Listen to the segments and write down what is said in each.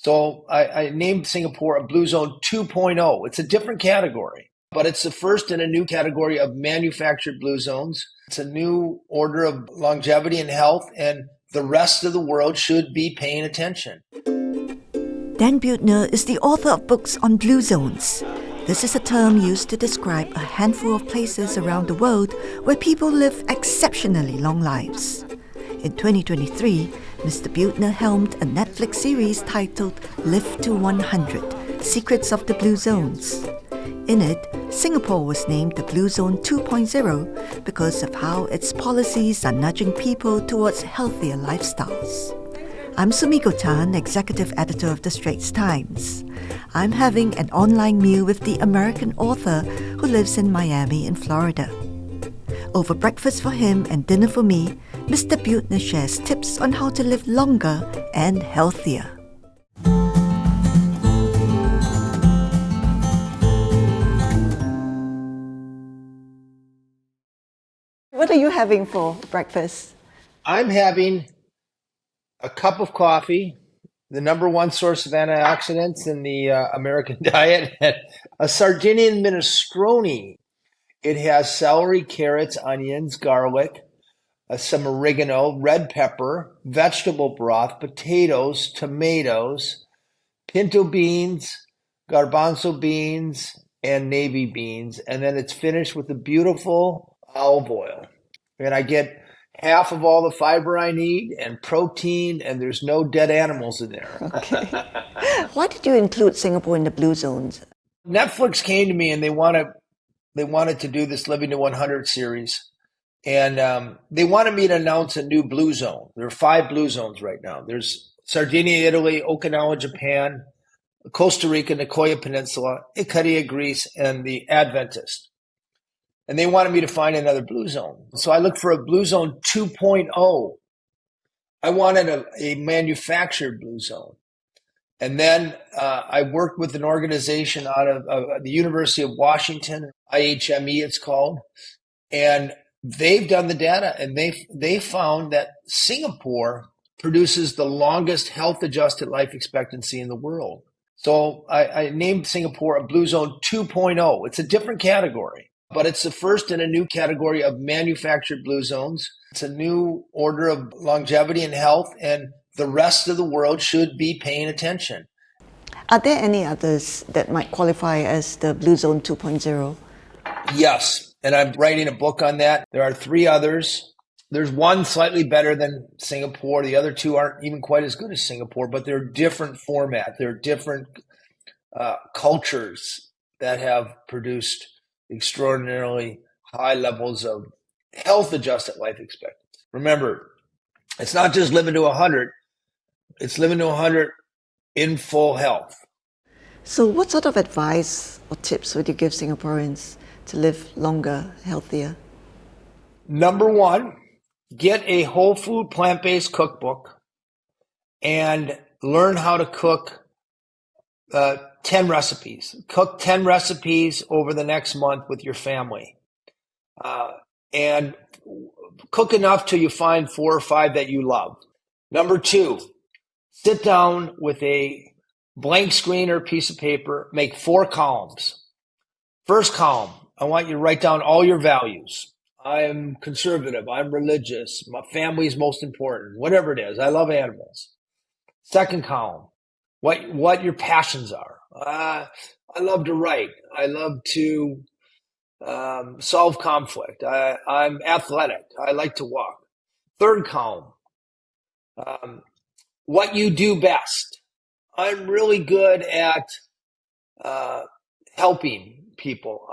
So I named Singapore a Blue Zone 2.0. It's a different category, but it's the first in a new category of manufactured blue zones. It's a new order of longevity and health, and the rest of the world should be paying attention. Dan Buettner is the author of books on blue zones. This is a term used to describe a handful of places around the world where people live exceptionally long lives. In 2023, Mr. Buettner helmed a Netflix series titled Live to 100 Secrets of the Blue Zones. In it, Singapore was named the Blue Zone 2.0 because of how its policies are nudging people towards healthier lifestyles. I'm Sumiko Tan, Executive Editor of the Straits Times. I'm having an online meal with the American author who lives in Miami in Florida. Over breakfast for him and dinner for me, Mr. Buettner shares tips on how to live longer and healthier. What are you having for breakfast? I'm having a cup of coffee, the number one source of antioxidants in the American diet, and a Sardinian minestrone. It has celery, carrots, onions, garlic, some oregano, red pepper, vegetable broth, potatoes, tomatoes, pinto beans, garbanzo beans, and navy beans. And then it's finished with a beautiful olive oil. And I get half of all the fiber I need and protein, and there's no dead animals in there. Okay. Why did you include Singapore in the blue zones? Netflix came to me and they wanted to do this Living to 100 series. And they wanted me to announce a new blue zone. There are 5 blue zones right now. There's Sardinia, Italy, Okinawa, Japan, Costa Rica, Nicoya Peninsula, Ikaria, Greece, and the Adventist. And they wanted me to find another blue zone. So I looked for a blue zone 2.0. I wanted a manufactured blue zone. And then I worked with an organization out of the University of Washington, IHME it's called, and they've done the data, and they found that Singapore produces the longest health-adjusted life expectancy in the world. So I named Singapore a Blue Zone 2.0. It's a different category, but it's the first in a new category of manufactured blue zones. It's a new order of longevity and health, and the rest of the world should be paying attention. Are there any others that might qualify as the Blue Zone 2.0? Yes, and I'm writing a book on that. There are 3 others. There's one slightly better than Singapore. The other 2 aren't even quite as good as Singapore, but they're different format. They're different cultures that have produced extraordinarily high levels of health-adjusted life expectancy. Remember, it's not just living to 100. It's living to 100 in full health. So what sort of advice or tips would you give Singaporeans to live longer, healthier? Number 1, get a whole food plant-based cookbook and learn how to cook 10 recipes. Cook 10 recipes over the next month with your family. And cook enough till you find 4 or 5 that you love. Number 2, sit down with a blank screen or piece of paper, make 4 columns. First column, I want you to write down all your values. I'm conservative, I'm religious, my family is most important, whatever it is. I love animals. Second column, what your passions are. I love to write. I love to solve conflict. I'm athletic. I like to walk. Third column, what you do best. I'm really good at helping people.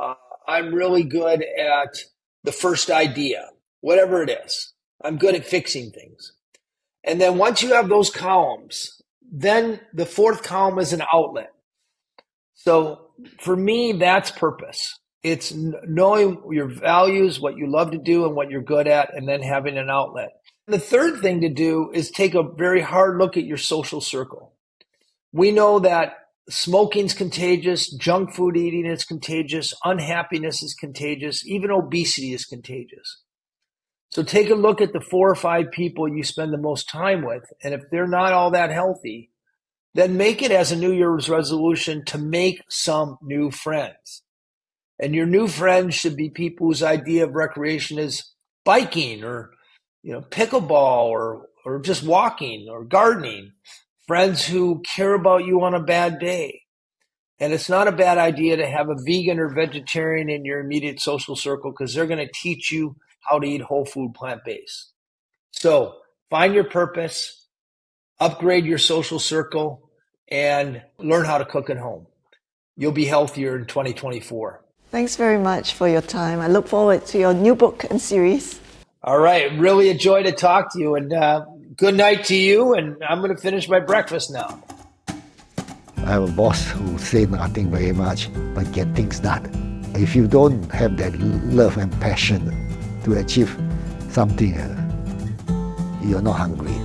I'm really good at the first idea, whatever it is. I'm good at fixing things. And then once you have those columns, then the 4th column is an outlet. So for me, that's purpose. It's knowing your values, what you love to do and what you're good at, and then having an outlet. The third thing to do is take a very hard look at your social circle. We know that smoking's contagious, junk food eating is contagious, unhappiness is contagious, even obesity is contagious. So take a look at the 4 or 5 people you spend the most time with, and if they're not all that healthy, then make it as a New Year's resolution to make some new friends. And your new friends should be people whose idea of recreation is biking or, pickleball or just walking or gardening. Friends who care about you on a bad day. And it's not a bad idea to have a vegan or vegetarian in your immediate social circle because they're going to teach you how to eat whole food, plant-based. So find your purpose, upgrade your social circle, and learn how to cook at home. You'll be healthier in 2024. Thanks very much for your time. I look forward to your new book and series. All right. Really a joy to talk to you. And good night to you. And I'm going to finish my breakfast now. I have a boss who say nothing very much, but get things done. If you don't have that love and passion to achieve something, you're not hungry.